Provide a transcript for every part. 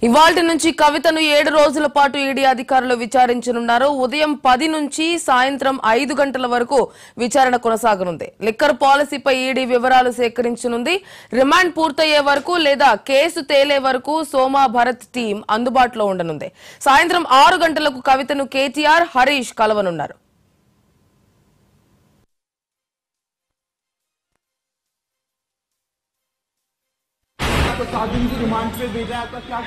ఇవాల్టి నుంచి కవితను 7 రోజుల పాటు ఈడీ అధికారులు విచారించనున్నారు. ఉదయం 10 నుంచి సాయంత్రం 5 గంటల వరకు విచారణ కొనసాగనుంది. లిక్కర్ పాలసీపై ఈడీ వివరాలు సేకరించనుంది. రిమాండ్ పూర్తయ్యే వరకు లేదా కేసు తేలే వరకు సోమా భరత్ టీం అందుబాటులో ఉండనుంది. సాయంత్రం 6 గంటలకు కవితను కేటీఆర్, హరీష్ కలవనున్నారు. तो 7 दिन की रिमांड पे भेजा है, क्या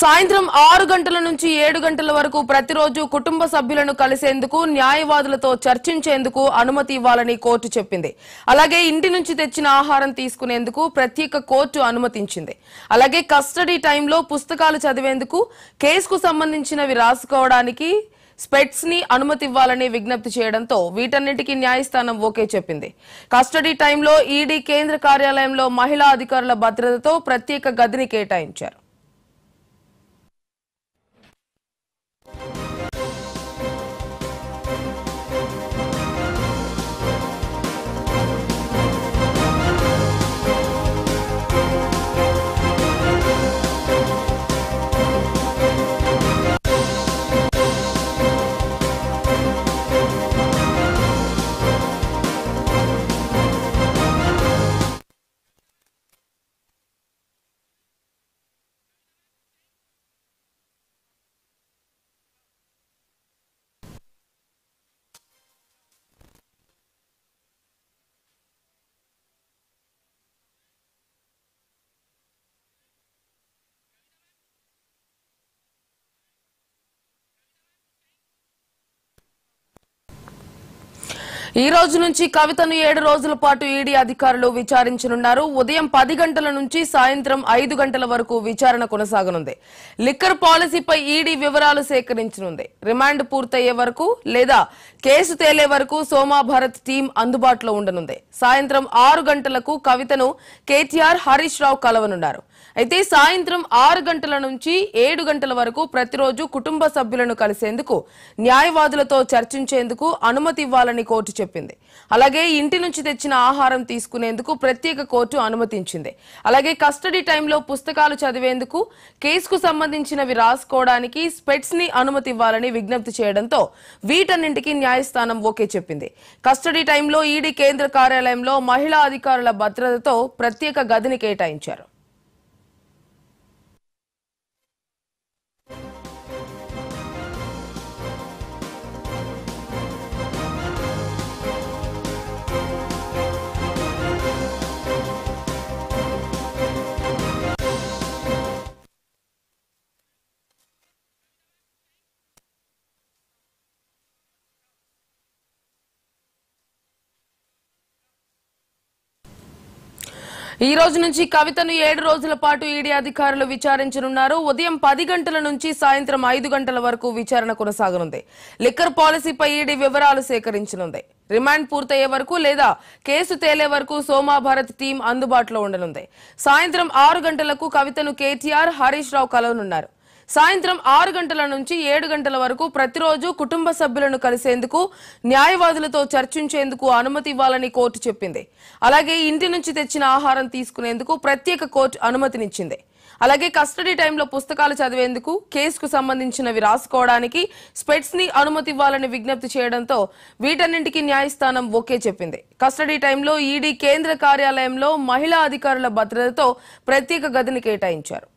సాయంత్రం 6 గంటల నుంచి 7 గంటల వరకు ప్రతిరోజు కుటుంబ సభ్యులను కలిసేందుకు, న్యాయవాదులతో చర్చించేందుకు అనుమతి ఇవ్వాలని కోర్టు చెప్పింది. అలాగే ఇంటి నుంచి తెచ్చిన ఆహారం తీసుకునేందుకు ప్రత్యేక కోర్టు అనుమతించింది. అలాగే కస్టడీ టైంలో పుస్తకాలు చదివేందుకు, కేసుకు సంబంధించినవి రాసుకోవడానికి స్పెట్స్ ని అనుమతి ఇవ్వాలని విజ్ఞప్తి చేయడంతో వీటన్నిటికీ న్యాయస్థానం ఓకే చెప్పింది. కస్టడీ టైంలో ఈడీ కేంద్ర కార్యాలయంలో మహిళా అధికారుల భద్రతతో ప్రత్యేక గదిని కేటాయించారు. ఈ రోజు నుంచి కవితను 7 రోజుల పాటు ఈడీ అధికారులు విచారించనున్నారు. ఉదయం 10 గంటల నుంచి సాయంత్రం 5 గంటల వరకు విచారణ కొనసాగనుంది. లిక్కర్ పాలసీపై ఈడీ వివరాలు సేకరించనుంది. రిమాండ్ పూర్తయ్యే వరకు లేదా కేసు తేలే వరకు సోమా భరత్ టీం అందుబాటులో ఉండనుంది. సాయంత్రం 6 గంటలకు కవితను కేటీఆర్, హరీష్ రావు కలవనున్నారు. అయితే సాయంత్రం 6 గంటల నుంచి 7 గంటల వరకు ప్రతిరోజు కుటుంబ సభ్యులను కలిసేందుకు, న్యాయవాదులతో చర్చించేందుకు అనుమతి ఇవ్వాలని కోర్టు చెప్పింది. అలాగే ఇంటి నుంచి తెచ్చిన ఆహారం తీసుకునేందుకు ప్రత్యేక కోర్టు అనుమతించింది. అలాగే కస్టడీ టైంలో పుస్తకాలు చదివేందుకు, కేసుకు సంబంధించినవి రాసుకోవడానికి స్పెట్స్ ని అనుమతి ఇవ్వాలని విజ్ఞప్తి చేయడంతో వీటన్నింటికీ న్యాయస్థానం ఓకే చెప్పింది. కస్టడీ టైంలో ఈడీ కేంద్ర కార్యాలయంలో మహిళా అధికారుల భద్రతతో ప్రత్యేక గదిని కేటాయించారు. ఈ రోజు నుంచి కవితను 7 రోజుల పాటు ఈడీ అధికారులు విచారించనున్నారు. ఉదయం 10 గంటల నుంచి సాయంత్రం 5 గంటల వరకు విచారణ కొనసాగనుంది. లిక్కర్ పాలసీపై ఈడీ వివరాలు సేకరించనుంది. రిమాండ్ పూర్తయ్యే వరకు లేదా కేసు తేలే వరకు సోమా భరత్ టీం అందుబాటులో ఉండనుంది. సాయంత్రం 6 గంటలకు కవితను కేటీఆర్, హరీష్ రావు కలవనున్నారు. సాయంత్రం 6 గంటల నుంచి 7 గంటల వరకు ప్రతిరోజు కుటుంబ సభ్యులను కలిసేందుకు, న్యాయవాదులతో చర్చించేందుకు అనుమతి ఇవ్వాలని కోర్టు చెప్పింది. అలాగే ఇంటి నుంచి తెచ్చిన ఆహారం తీసుకునేందుకు ప్రత్యేక కోర్టు అనుమతినిచ్చింది. అలాగే కస్టడీ టైంలో పుస్తకాలు చదివేందుకు, కేసుకు సంబంధించినవి రాసుకోవడానికి స్పెట్స్ ని అనుమతి ఇవ్వాలని విజ్ఞప్తి చేయడంతో వీటన్నింటికీ న్యాయస్థానం ఓకే చెప్పింది. కస్టడీ టైంలో ఈడీ కేంద్ర కార్యాలయంలో మహిళా అధికారుల భద్రతతో ప్రత్యేక గదిని కేటాయించారు.